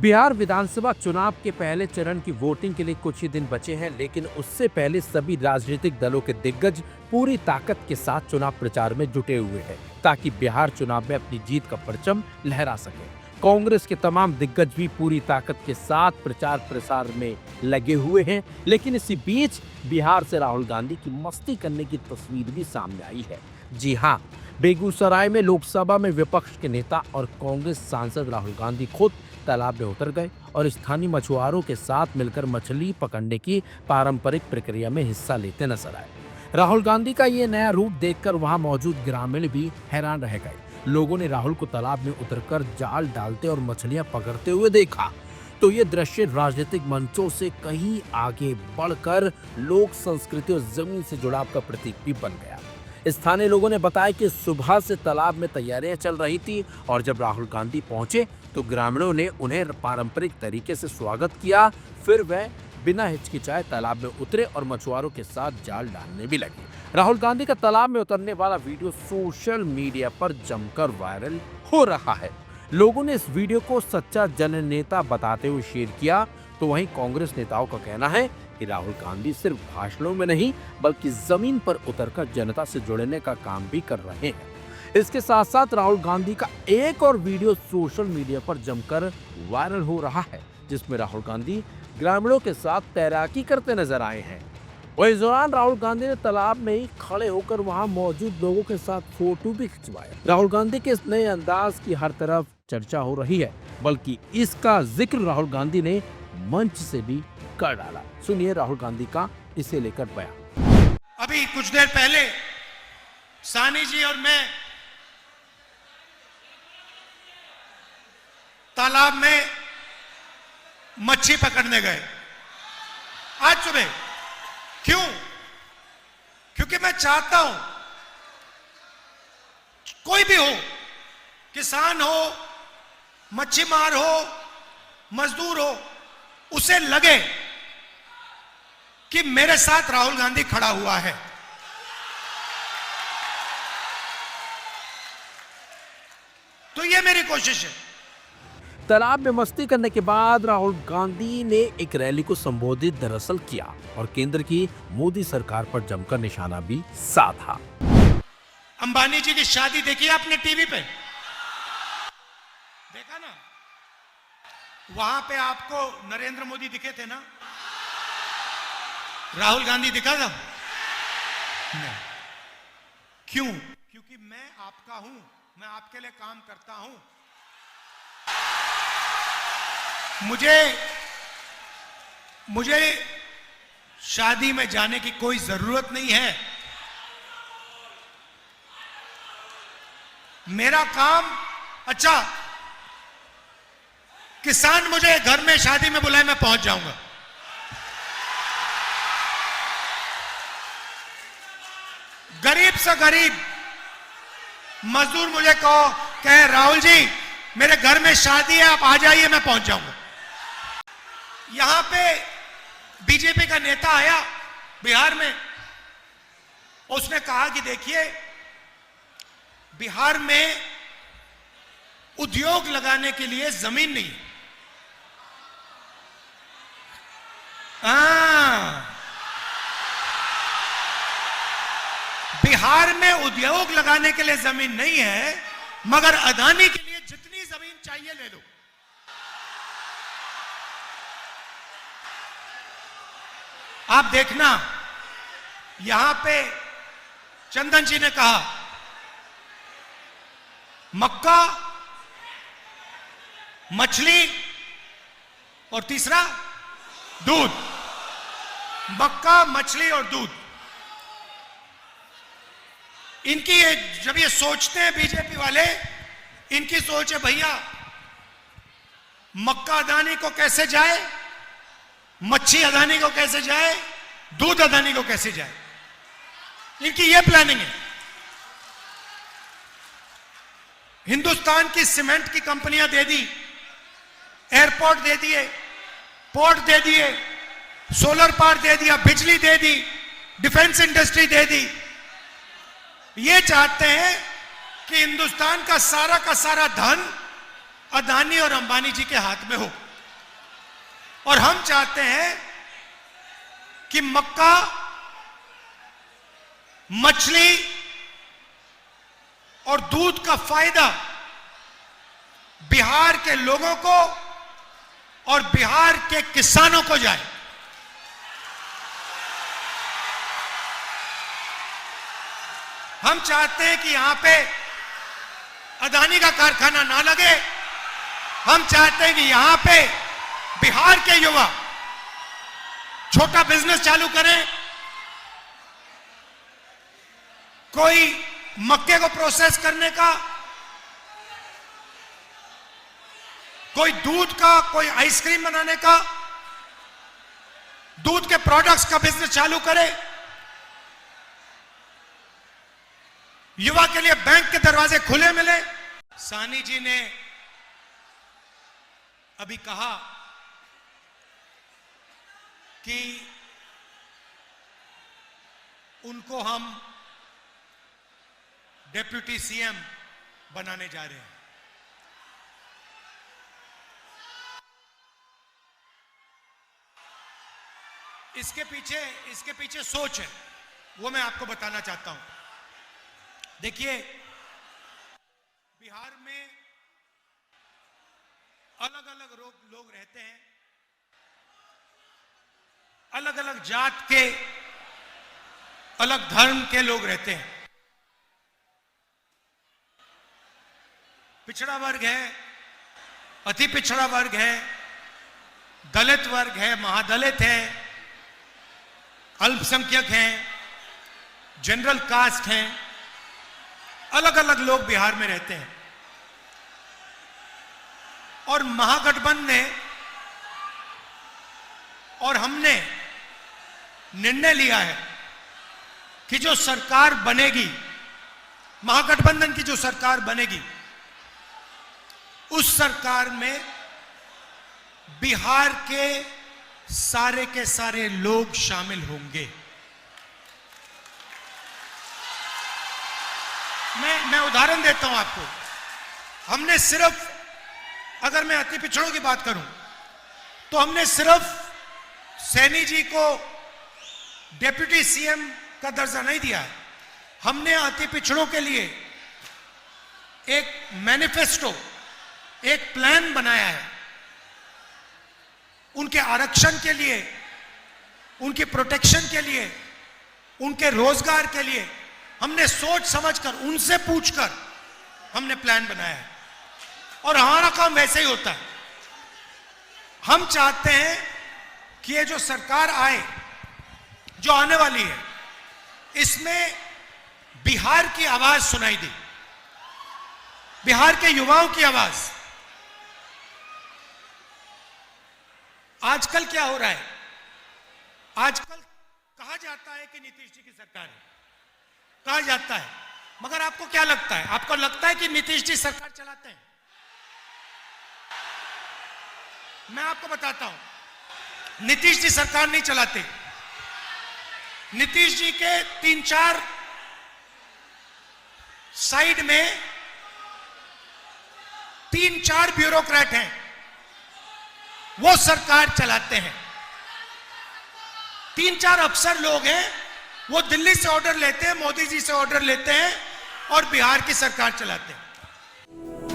बिहार विधानसभा चुनाव के पहले चरण की वोटिंग के लिए कुछ ही दिन बचे हैं, लेकिन उससे पहले सभी राजनीतिक दलों के दिग्गज पूरी ताकत के साथ चुनाव प्रचार में जुटे हुए हैं ताकि बिहार चुनाव में अपनी जीत का परचम लहरा सके। कांग्रेस के तमाम दिग्गज भी पूरी ताकत के साथ प्रचार प्रसार में लगे हुए हैं, लेकिन इसी बीच बिहार से राहुल गांधी की मस्ती करने की तस्वीर भी सामने आई है। जी हाँ, बेगूसराय में लोकसभा में विपक्ष के नेता और कांग्रेस सांसद राहुल गांधी खुद तालाब में उतर गए और स्थानीय मछुआरों के साथ मिलकर मछली पकड़ने की पारंपरिक प्रक्रिया में हिस्सा लेते नजर आए। राहुल गांधी का ये नया रूप देखकर वहां मौजूद ग्रामीण भी हैरान रह गए। लोगों ने राहुल को तालाब में उतरकर जाल डालते और मछलियां पकड़ते हुए देखा तो ये दृश्य राजनीतिक मंचों से कहीं आगे बढ़कर लोक संस्कृति और जमीन से जुड़ाव का प्रतीक भी बन गया। स्थानीय लोगों ने बताया कि सुबह से तालाब में तैयारियां चल रही थी और जब राहुल गांधी पहुंचे तो ग्रामीणों ने उन्हें पारंपरिक तरीके से स्वागत किया। फिर वह बिना हिचकिचाए तालाब में उतरे और मछुआरों के साथ जाल डालने भी लगे। राहुल गांधी का तालाब में उतरने वाला वीडियो सोशल मीडिया पर जमकर वायरल हो रहा है। लोगों ने इस वीडियो को सच्चा जननेता बताते हुए शेयर किया, तो वहीं कांग्रेस नेताओं का कहना है कि राहुल गांधी सिर्फ भाषणों में नहीं बल्कि जमीन पर उतरकर जनता से जुड़ने का काम भी कर रहे हैं। इसके साथ साथ राहुल गांधी का एक और वीडियो सोशल मीडिया पर जमकर वायरल हो रहा है, जिसमें राहुल गांधी ग्रामीणों के साथ तैराकी करते नजर आए हैं। वहीं इस दौरान राहुल गांधी ने तालाब में ही खड़े होकर वहां मौजूद लोगों के साथ फोटो भी खिंचवाया। राहुल गांधी के इस नए अंदाज की हर तरफ चर्चा हो रही है, बल्कि इसका जिक्र राहुल गांधी ने मंच से भी कर डाला। सुनिए राहुल गांधी का इसे लेकर बयान। अभी कुछ देर पहले सानी जी और मैं तालाब में मच्छी पकड़ने गए आज सुबह। क्यों? क्योंकि मैं चाहता हूं कोई भी हो, किसान हो, मच्छी मार हो, मजदूर हो, उसे लगे कि मेरे साथ राहुल गांधी खड़ा हुआ है। तो यह मेरी कोशिश है। तालाब में मस्ती करने के बाद राहुल गांधी ने एक रैली को संबोधित दरअसल किया और केंद्र की मोदी सरकार पर जमकर निशाना भी साधा। अंबानी जी की शादी देखी आपने टीवी पे? देखा ना? वहां पे आपको नरेंद्र मोदी दिखे थे ना? राहुल गांधी दिखा था? नहीं। क्यों? क्योंकि मैं आपका हूं, मैं आपके लिए काम करता हूं। मुझे शादी में जाने की कोई जरूरत नहीं है। मेरा काम, अच्छा किसान मुझे घर में शादी में बुलाए, मैं पहुंच जाऊंगा। गरीब से गरीब मजदूर मुझे कहे राहुल जी मेरे घर में शादी है, आप आ जाइए, मैं पहुंच जाऊंगा। यहां पे बीजेपी का नेता आया बिहार में, उसने कहा कि देखिए बिहार में उद्योग लगाने के लिए जमीन नहीं। बिहार में उद्योग लगाने के लिए जमीन नहीं है, मगर अदानी के लिए जितनी जमीन चाहिए ले लो। आप देखना, यहां पे चंदन जी ने कहा मक्का, मछली और तीसरा दूध। मक्का, मछली और दूध। इनकी जब ये सोचते हैं बीजेपी वाले, इनकी सोच है भैया मक्का अदानी को कैसे जाए, मच्छी अदानी को कैसे जाए, दूध अदानी को कैसे जाए। इनकी ये प्लानिंग है। हिंदुस्तान की सीमेंट की कंपनियां दे दी, एयरपोर्ट दे दिए, पोर्ट दे दिए, सोलर पावर दे दिया, बिजली दे दी, डिफेंस इंडस्ट्री दे दी। ये चाहते हैं कि हिंदुस्तान का सारा धन अदानी और अंबानी जी के हाथ में हो। और हम चाहते हैं कि मक्का, मछली और दूध का फायदा बिहार के लोगों को और बिहार के किसानों को जाए। हम चाहते हैं कि यहां पे अदानी का कारखाना ना लगे। हम चाहते हैं कि यहां पे बिहार के युवा छोटा बिजनेस चालू करें। कोई मक्के को प्रोसेस करने का, कोई दूध का, कोई आइसक्रीम बनाने का, दूध के प्रोडक्ट्स का बिजनेस चालू करे। युवा के लिए बैंक के दरवाजे खुले मिले। सानी जी ने अभी कहा कि उनको हम डिप्टी सीएम बनाने जा रहे हैं। इसके पीछे सोच है, वो मैं आपको बताना चाहता हूं। देखिए, बिहार में अलग अलग लोग रहते हैं, अलग अलग जात के, अलग धर्म के लोग रहते हैं। पिछड़ा वर्ग है, अति पिछड़ा वर्ग है, दलित वर्ग है, महादलित है, अल्पसंख्यक हैं, जनरल कास्ट हैं। अलग अलग लोग बिहार में रहते हैं। और महागठबंधन ने और हमने निर्णय लिया है कि जो सरकार बनेगी, महागठबंधन की जो सरकार बनेगी, उस सरकार में बिहार के सारे लोग शामिल होंगे। मैं उदाहरण देता हूं आपको। हमने सिर्फ, अगर मैं अति पिछड़ों की बात करूं, तो हमने सिर्फ सैनी जी को डिप्टी सीएम का दर्जा नहीं दिया है। हमने अति पिछड़ों के लिए एक मैनिफेस्टो, एक प्लान बनाया है। उनके आरक्षण के लिए, उनकी प्रोटेक्शन के लिए, उनके रोजगार के लिए हमने सोच समझकर, उनसे पूछकर हमने प्लान बनाया है। और हमारा काम वैसे ही होता है। हम चाहते हैं कि ये जो सरकार आए, जो आने वाली है, इसमें बिहार की आवाज सुनाई दे, बिहार के युवाओं की आवाज। आजकल क्या हो रहा है? आजकल कहा जाता है कि नीतीश जी की सरकार है, कहा जाता है, मगर आपको क्या लगता है? आपको लगता है कि नीतीश जी सरकार चलाते हैं? मैं आपको बताता हूं, नीतीश जी सरकार नहीं चलाते। नीतीश जी के 3-4 साइड में 3-4 ब्यूरोक्रेट हैं, वो सरकार चलाते हैं। 3-4 अफसर लोग हैं, वो दिल्ली से ऑर्डर लेते हैं, मोदी जी से ऑर्डर लेते हैं और बिहार की सरकार चलाते हैं।